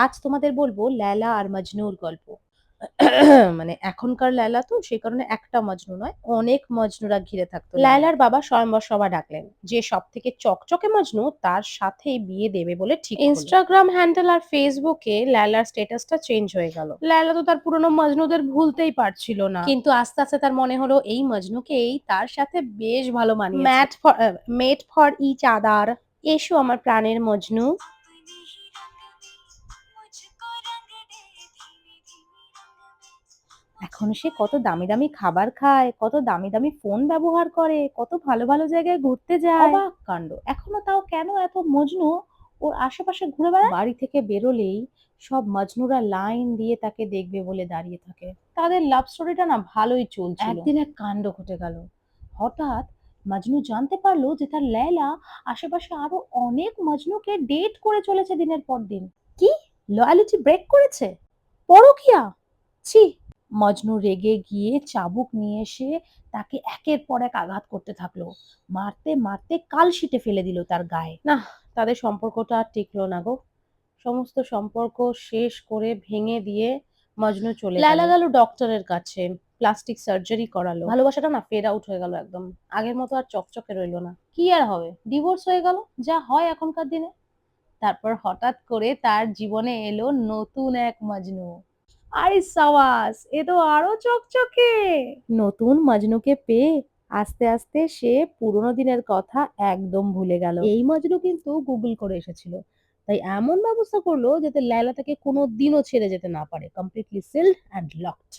আজ তোমাদের বলবো লেলা আর মজনুর গল্প। মানে এখনকার লেলা তো সেই কারণে একটা মজনু নয়, অনেক মজনুরা ঘিরে থাকতো লেলার বাবা স্বয়ম্বর সভা ডাকলেন। যে সব থেকে চকচকে মজনু তার সাথেই বিয়ে দেবে বলে ঠিক হলো। ইনস্টাগ্রাম হ্যান্ডেল আর ফেসবুকে লেলার স্ট্যাটাসটা চেঞ্জ হয়ে গেল। লেলা তো তার পুরনো মজনুদের ভুলতেই পারছিল না, কিন্তু আস্তে আস্তে তার মনে হলো এই মজনুকেই তার সাথে বেশ ভালো মানিয়েছে। মেট ফর ইচ আদার। এসো আমার প্রাণের মজনু। এখন সে কত দামি দামি খাবার খায়, কত দামি দামি ফোন ব্যবহার করে, কত ভালো ভালো জায়গায় ঘুরতে যায়। অবাক কাণ্ড! এখনো তাও কেন এত মজনু ওর আশেপাশে ঘুরে বেড়ায়? বাড়ি থেকে বেরোলেই সব মজনুরা লাইন দিয়ে তাকে দেখবে বলে দাঁড়িয়ে থাকে। তাদের লাভ স্টোরিটা না ভালোই চলছিল। একদিন এক কাণ্ড ঘটে গেল। হঠাৎ মজনু জানতে পারলো যে তার লেলা আশেপাশে আরো অনেক মজনুকে ডেট করে চলেছে দিনের পর দিন। কি? লয়ালিটি ব্রেক করেছে? পরকীয়া? ছি! মজনু রেগে গিয়ে চাবুক নিয়ে এসে তাকে একের পর এক আঘাত করতে থাকলো। মারতে মারতে কালশিটে ফেলে দিল তার গায়ে। না, তাদের সম্পর্কটা আর টিকলো না গো। সমস্ত সম্পর্ক শেষ করে ভেঙে দিয়ে মজনু চলে গেল। লায়লা গেল ডক্টরের কাছে, প্লাস্টিক সার্জারি করালো। ভালোবাসাটা না ফেড আউট হয়ে গেল একদম। আগের মতো আর চকচকে রইলো না। কি আর হবে? ডিভোর্স হয়ে গেল, যা হয় এখনকার দিনে। তারপর হঠাৎ করে তার জীবনে এলো নতুন এক মজনু। আরে সাবাস! এ তো আরো চকচকে! নতুন মজনুকে পেয়ে আস্তে আস্তে সে পুরোনো দিনের কথা একদম ভুলে গেল। এই মজনু কিন্তু গুগল করে এসেছিল। তাই এমন ব্যবস্থা করলো যাতে লায়লা তাকে কোনোদিনও ছেড়ে যেতে না পারে। Completely sealed and locked.